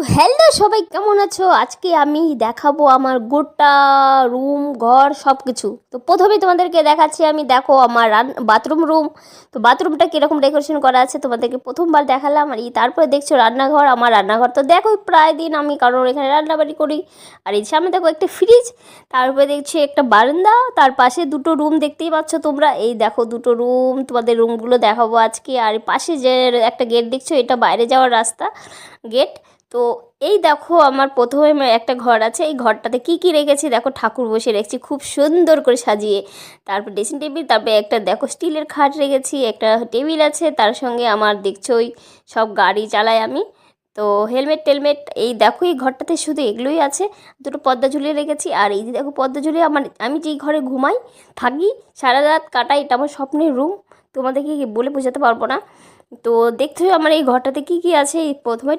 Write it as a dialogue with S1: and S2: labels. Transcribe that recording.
S1: তো হ্যালো সবাই, কেমন আছো? আজকে আমি দেখাবো আমার গোটা রুম ঘর সব কিছু। তো প্রথমে তোমাদেরকে দেখাচ্ছি, আমি দেখো আমার বাথরুম রুম। তো বাথরুমটা কীরকম ডেকোরেশন করা আছে তোমাদেরকে প্রথমবার দেখালাম। আর তারপরে দেখছো রান্নাঘর, আমার রান্নাঘর তো দেখো প্রায় দিন আমি কারোর এখানে রান্নাবাড়ি করি। আর এই সামনে দেখো একটা ফ্রিজ, তারপরে দেখছি একটা বারান্দা, তার পাশে দুটো রুম দেখতেই পাচ্ছ তোমরা। এই দেখো দুটো রুম, তোমাদের রুমগুলো দেখাবো আজকে। আর পাশে যে একটা গেট দেখছো, এটা বাইরে যাওয়ার রাস্তা, গেট। তো এই দেখো আমার প্রথমে একটা ঘর আছে, এই ঘরটাতে কি কি রেখেছি দেখো, ঠাকুর বসে রেখেছি খুব সুন্দর করে সাজিয়ে। তারপর ড্রেসিং টেবিল, তারপরে একটা দেখো স্টিলের খাট রেখেছি, একটা টেবিল আছে, তার সঙ্গে আমার দেখছোই সব গাড়ি চালাই আমি, তো হেলমেট টেলমেট। এই দেখো এই ঘরটাতে শুধু এগুলোই আছে। দুটো পর্দা ঝুলিয়ে রেখেছি। আর এই যে দেখো পর্দা ঝুলিয়ে আমি যেই ঘরে ঘুমাই থাকি সারা রাত কাটাই, এটা আমার স্বপ্নের রুম, তোমাদেরকে বলে বোঝাতে পারবো না। তো দেখছো আমার এই ঘরটাতে কি কি আছে। এই প্রথমে